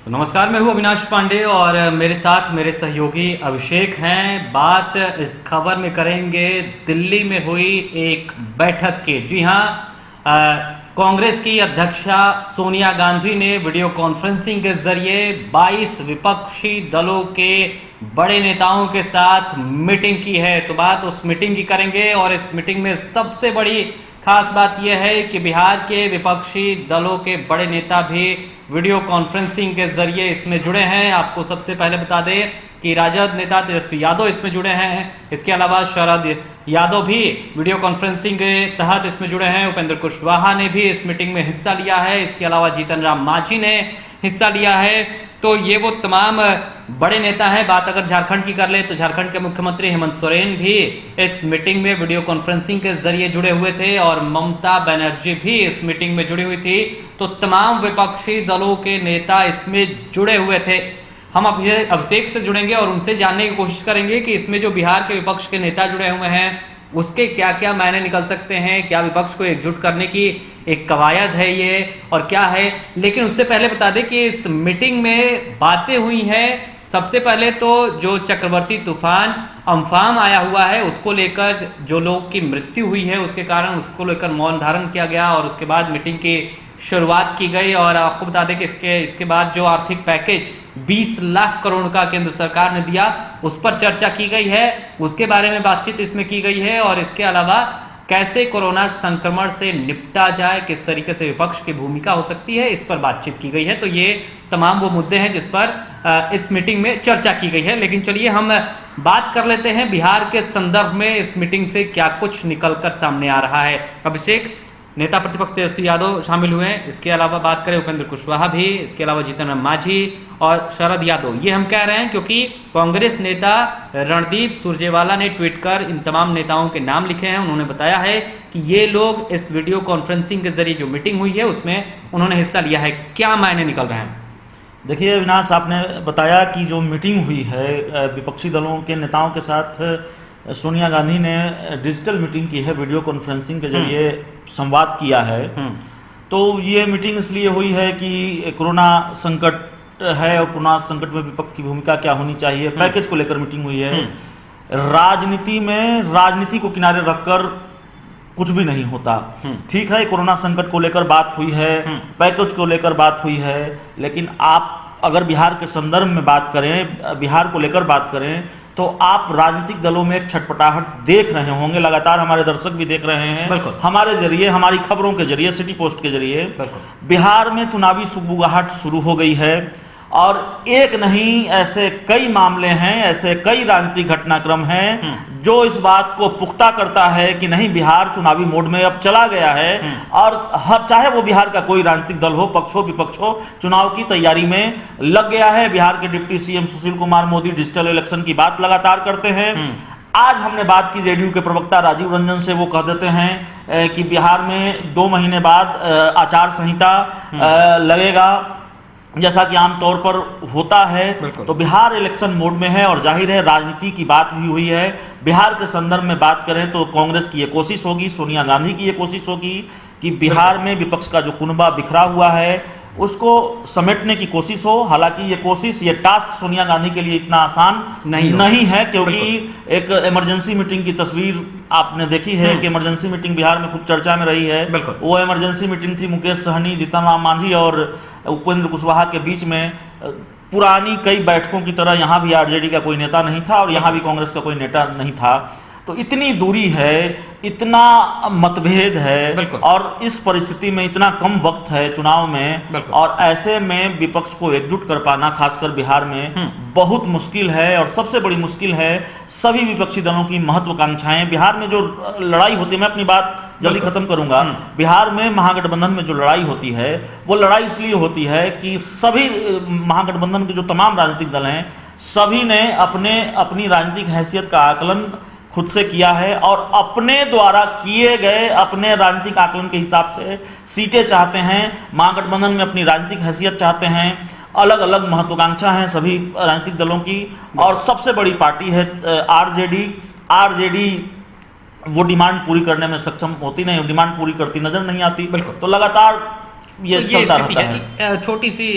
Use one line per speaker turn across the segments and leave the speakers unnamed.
तो नमस्कार, मैं हूं अविनाश पांडे और मेरे साथ मेरे सहयोगी अभिषेक हैं। बात इस खबर में करेंगे दिल्ली में हुई एक बैठक की। जी हां, कांग्रेस की अध्यक्षा सोनिया गांधी ने वीडियो कॉन्फ्रेंसिंग के जरिए 22 विपक्षी दलों के बड़े नेताओं के साथ मीटिंग की है। तो बात उस मीटिंग की करेंगे और इस मीटिंग में सबसे बड़ी खास बात यह है कि बिहार के विपक्षी दलों के बड़े नेता भी वीडियो कॉन्फ्रेंसिंग के जरिए इसमें जुड़े हैं। आपको सबसे पहले बता दें कि राजद नेता तेजस्वी यादव इसमें जुड़े हैं। इसके अलावा शरद यादव भी वीडियो कॉन्फ्रेंसिंग के तहत इसमें जुड़े हैं। उपेंद्र कुशवाहा ने भी इस मीटिंग में हिस्सा लिया है। इसके अलावा जीतन राम मांझी ने हिस्सा लिया है। तो ये वो तमाम बड़े नेता हैं। बात अगर झारखंड की कर ले तो झारखंड के मुख्यमंत्री हेमंत सोरेन भी इस मीटिंग में वीडियो कॉन्फ्रेंसिंग के जरिए जुड़े हुए थे और ममता बनर्जी भी इस मीटिंग में जुड़ी हुई थी। तो तमाम विपक्षी दलों के नेता इसमें जुड़े हुए थे। हम अभिषेक से जुड़ेंगे और उनसे जानने की कोशिश करेंगे कि इसमें जो बिहार के विपक्ष के नेता जुड़े हुए हैं उसके क्या क्या मायने निकल सकते हैं, क्या विपक्ष को एकजुट करने की एक कवायद है ये और क्या है। लेकिन उससे पहले बता दें कि इस मीटिंग में बातें हुई हैं। सबसे पहले तो जो चक्रवर्ती तूफान अम्फान आया हुआ है उसको लेकर जो लोग की मृत्यु हुई है उसके कारण उसको लेकर मौन धारण किया गया और उसके बाद मीटिंग की शुरुआत की गई। और आपको बता दें कि इसके बाद जो आर्थिक पैकेज 20 लाख करोड़ का केंद्र सरकार ने दिया उस पर चर्चा की गई है। उसके बारे में बातचीत इसमें की गई है और इसके अलावा कैसे कोरोना संक्रमण से निपटा जाए, किस तरीके से विपक्ष की भूमिका हो सकती है, इस पर बातचीत की गई है। तो ये तमाम वो मुद्दे हैं जिस पर इस मीटिंग में चर्चा की गई है। लेकिन चलिए हम बात कर लेते हैं बिहार के संदर्भ में इस मीटिंग से क्या कुछ निकलकर सामने आ रहा है। अभिषेक, नेता प्रतिपक्ष तेजस्वी यादव शामिल हुए हैं। इसके अलावा बात करें उपेंद्र कुशवाहा भी, इसके अलावा जीतन राम मांझी और शरद यादव। ये हम कह रहे हैं क्योंकि कांग्रेस नेता रणदीप सुरजेवाला ने ट्वीट कर इन तमाम नेताओं के नाम लिखे हैं। उन्होंने बताया है कि ये लोग इस वीडियो कॉन्फ्रेंसिंग के जरिए जो मीटिंग हुई है उसमें उन्होंने हिस्सा लिया है। क्या मायने निकल रहे हैं?
देखिए अविनाश, आपने बताया कि जो मीटिंग हुई है विपक्षी दलों के नेताओं के साथ, सोनिया गांधी ने डिजिटल मीटिंग की है, वीडियो कॉन्फ्रेंसिंग के जरिए संवाद किया है। तो ये मीटिंग इसलिए हुई है कि कोरोना संकट है और कोरोना संकट में विपक्ष की भूमिका क्या होनी चाहिए, पैकेज को लेकर मीटिंग हुई है। राजनीति में राजनीति को किनारे रखकर कुछ भी नहीं होता। ठीक है, कोरोना संकट को लेकर बात हुई है, पैकेज को लेकर बात हुई है, लेकिन आप अगर बिहार के संदर्भ में बात करें, बिहार को लेकर बात करें तो आप राजनीतिक दलों में एक छटपटाहट देख रहे होंगे। लगातार हमारे दर्शक भी देख रहे हैं, हमारे जरिए, हमारी खबरों के जरिए, सिटी पोस्ट के जरिए बिहार में चुनावी सुगबुगाहट शुरू हो गई है। और एक नहीं, ऐसे कई मामले हैं, ऐसे कई राजनीतिक घटनाक्रम हैं जो इस बात को पुख्ता करता है कि नहीं, बिहार चुनावी मोड में अब चला गया है। और चाहे वो बिहार का कोई राजनीतिक दल हो, पक्ष हो विपक्ष हो, चुनाव की तैयारी में लग गया है। बिहार के deputy CM Sushil Kumar Modi digital election की बात लगातार करते हैं। आज हमने बात की जेडीयू के प्रवक्ता राजीव रंजन से, वो कह देते हैं कि बिहार में 2 महीने बाद आचार संहिता लगेगा जैसा कि आमतौर पर होता है। तो बिहार इलेक्शन मोड में है और जाहिर है राजनीति की बात भी हुई है। बिहार के संदर्भ में बात करें तो कांग्रेस की ये कोशिश होगी, सोनिया गांधी की ये कोशिश होगी कि बिहार में विपक्ष का जो कुनबा बिखरा हुआ है उसको समेटने की कोशिश हो। हालांकि ये कोशिश, ये टास्क सोनिया गांधी के लिए इतना आसान नहीं है, क्योंकि एक इमरजेंसी मीटिंग की तस्वीर आपने देखी है कि इमरजेंसी मीटिंग बिहार में खूब चर्चा में रही है। वो इमरजेंसी मीटिंग थी मुकेश सहनी, जीतन राम मांझी और उपेंद्र कुशवाहा के बीच में। पुरानी कई बैठकों की तरह यहाँ भी आरजेडी का कोई नेता नहीं था और यहाँ भी कांग्रेस का कोई नेता नहीं था। तो इतनी दूरी है, इतना मतभेद है और इस परिस्थिति में इतना कम वक्त है चुनाव में, और ऐसे में विपक्ष को एकजुट कर पाना खासकर बिहार में बहुत मुश्किल है। और सबसे बड़ी मुश्किल है सभी विपक्षी दलों की महत्वाकांक्षाएं। बिहार में जो लड़ाई होती है, मैं अपनी बात जल्दी खत्म करूंगा, बिहार में महागठबंधन में जो लड़ाई होती है वो लड़ाई इसलिए होती है कि सभी महागठबंधन के जो तमाम राजनीतिक दल हैं सभी ने अपनी राजनीतिक हैसियत का आकलन खुद से किया है और अपने द्वारा किए गए अपने राजनीतिक आकलन के हिसाब से सीटें चाहते हैं। महागठबंधन में अपनी राजनीतिक हैसियत चाहते हैं, अलग अलग महत्वाकांक्षा है सभी राजनीतिक दलों की। और सबसे बड़ी पार्टी है आरजेडी वो डिमांड पूरी करने में सक्षम होती नहीं, डिमांड पूरी करती नजर नहीं आती। तो लगातार ये
तो
चलता
स्थिति
रहता है।
छोटी सी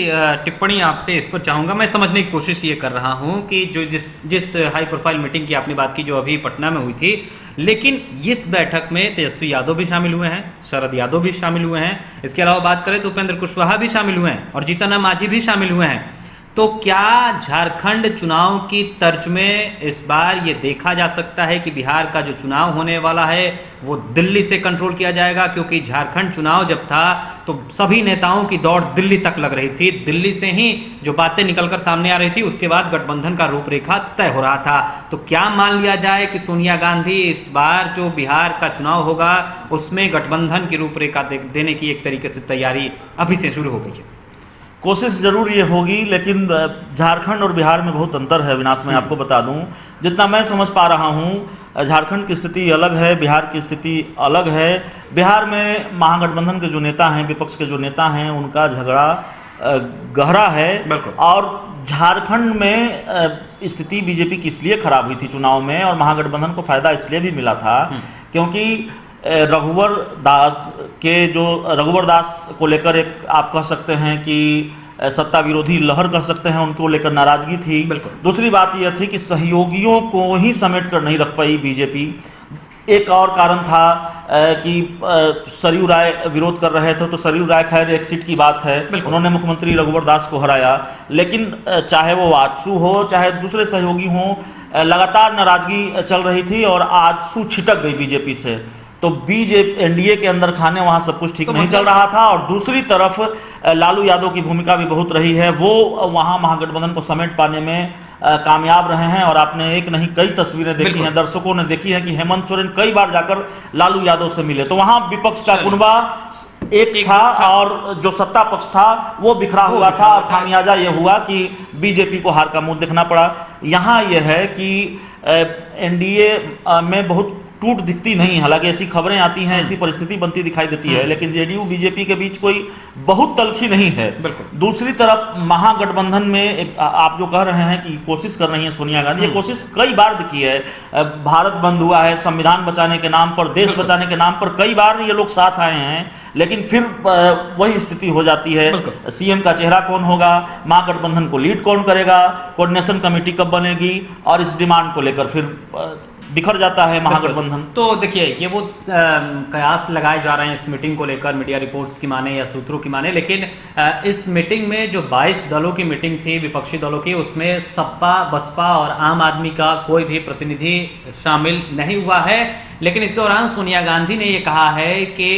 टिप्पणी आपसे इस पर चाहूंगा। मैं समझने की कोशिश ये कर रहा हूं कि जो जिस जिस हाई प्रोफाइल मीटिंग की आपने बात की जो अभी पटना में हुई थी, लेकिन इस बैठक में तेजस्वी यादव भी शामिल हुए हैं, शरद यादव भी शामिल हुए हैं, इसके अलावा बात करें तो उपेंद्र कुशवाहा भी शामिल हुए हैं और जीतन राम मांझी भी शामिल हुए हैं। तो क्या झारखंड चुनाव की तर्ज में इस बार ये देखा जा सकता है कि बिहार का जो चुनाव होने वाला है वो दिल्ली से कंट्रोल किया जाएगा? क्योंकि झारखंड चुनाव जब था तो सभी नेताओं की दौड़ दिल्ली तक लग रही थी, दिल्ली से ही जो बातें निकलकर सामने आ रही थी उसके बाद गठबंधन का रूपरेखा तय हो रहा था। तो क्या मान लिया जाए कि सोनिया गांधी इस बार जो बिहार का चुनाव होगा उसमें गठबंधन की रूपरेखा देने की एक तरीके से तैयारी अभी से शुरू हो गई है?
कोशिश जरूर ये होगी, लेकिन झारखंड और बिहार में बहुत अंतर है अविनाश। मैं आपको बता दूं, जितना मैं समझ पा रहा हूं झारखंड की स्थिति अलग है, बिहार की स्थिति अलग है। बिहार में महागठबंधन के जो नेता हैं, विपक्ष के जो नेता हैं, उनका झगड़ा गहरा है। और झारखंड में स्थिति बीजेपी की इसलिए खराब हुई थी चुनाव में और महागठबंधन को फायदा इसलिए भी मिला था क्योंकि रघुवर दास को लेकर एक आप कह सकते हैं कि सत्ता विरोधी लहर कह सकते हैं, उनको लेकर नाराजगी थी। दूसरी बात यह थी कि सहयोगियों को ही समेट कर नहीं रख पाई बीजेपी। एक और कारण था कि सरयू राय विरोध कर रहे थे, तो सरयू राय खैर एक सीट की बात है, उन्होंने मुख्यमंत्री रघुवर दास को हराया। लेकिन चाहे वो आजसू हो चाहे दूसरे सहयोगी हों, लगातार नाराजगी चल रही थी और आजसू छिटक गई बीजेपी से। तो एनडीए के अंदर खाने वहाँ सब कुछ ठीक नहीं चल रहा था। और दूसरी तरफ लालू यादव की भूमिका भी बहुत रही है, वो वहाँ महागठबंधन को समेट पाने में कामयाब रहे हैं। और आपने एक नहीं कई तस्वीरें देखी हैं, दर्शकों ने देखी है कि हेमंत सोरेन कई बार जाकर लालू यादव से मिले। तो वहाँ विपक्ष का कुनबा एक था और जो सत्ता पक्ष था वो बिखरा हुआ था। और खामियाजा ये हुआ कि बीजेपी को हार का मुंह देखना पड़ा। यहाँ यह है कि एनडीए में बहुत टूट दिखती नहीं, हालांकि ऐसी खबरें आती हैं, ऐसी परिस्थिति बनती दिखाई देती है, लेकिन जेडीयू बीजेपी के बीच कोई बहुत तलखी नहीं है। दूसरी तरफ महागठबंधन में एक आप जो कह रहे हैं कि कोशिश कर रही हैं सोनिया गांधी, ये कोशिश कई बार दिखी है। भारत बंद हुआ है, संविधान बचाने के नाम पर, देश बचाने के नाम पर कई बार ये लोग साथ आए हैं, लेकिन फिर वही स्थिति हो जाती है। सीएम का चेहरा कौन होगा, महागठबंधन को लीड कौन करेगा, कोऑर्डिनेशन कमेटी कब बनेगी, और इस डिमांड को लेकर फिर बिखर जाता है महागठबंधन।
तो देखिए ये वो कयास लगाए जा रहे हैं इस मीटिंग को लेकर, मीडिया रिपोर्ट्स की माने या सूत्रों की माने, लेकिन इस मीटिंग में जो 22 दलों की मीटिंग थी विपक्षी दलों की, उसमें सपा, बसपा और आम आदमी का कोई भी प्रतिनिधि शामिल नहीं हुआ है। लेकिन इस दौरान सोनिया गांधी ने ये कहा है कि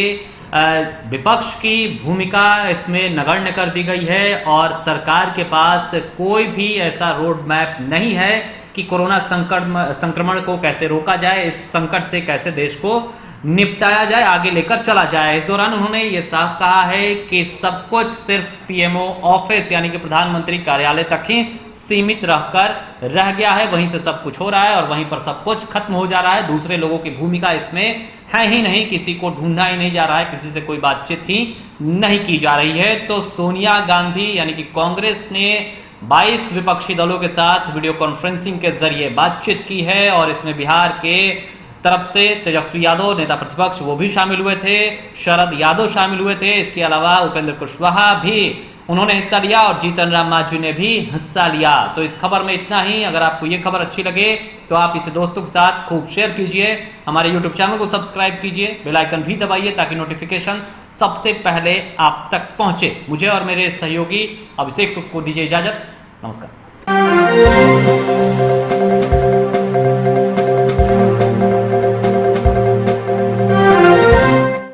विपक्ष की भूमिका इसमें नगण्य कर दी गई है और सरकार के पास कोई भी ऐसा रोड मैप नहीं है कि कोरोना संक्रमण को कैसे रोका जाए, इस संकट से कैसे देश को निपटाया जाए, आगे लेकर चला जाए। इस दौरान उन्होंने ये साफ कहा है कि सब कुछ सिर्फ पीएमओ ऑफिस यानी कि प्रधानमंत्री कार्यालय तक ही सीमित रहकर रह गया है, वहीं से सब कुछ हो रहा है और वहीं पर सब कुछ खत्म हो जा रहा है। दूसरे लोगों की भूमिका इसमें है ही नहीं, किसी को ढूंढा ही नहीं जा रहा है, किसी से कोई बातचीत ही नहीं की जा रही है। तो सोनिया गांधी यानी कि कांग्रेस ने 22 विपक्षी दलों के साथ वीडियो कॉन्फ्रेंसिंग के जरिए बातचीत की है और इसमें बिहार के तरफ से तेजस्वी यादव नेता प्रतिपक्ष वो भी शामिल हुए थे, शरद यादव शामिल हुए थे, इसके अलावा उपेंद्र कुशवाहा भी उन्होंने हिस्सा लिया और जीतन राम मांझी ने भी हिस्सा लिया। तो इस खबर में इतना ही। अगर आपको ये खबर अच्छी लगे तो आप इसे दोस्तों के साथ खूब शेयर कीजिए, हमारे यूट्यूब चैनल को सब्सक्राइब कीजिए, बेल आइकन भी दबाइए ताकि नोटिफिकेशन सबसे पहले आप तक पहुंचे। मुझे और मेरे सहयोगी अभिषेक को दीजिए इजाजत। नमस्कार।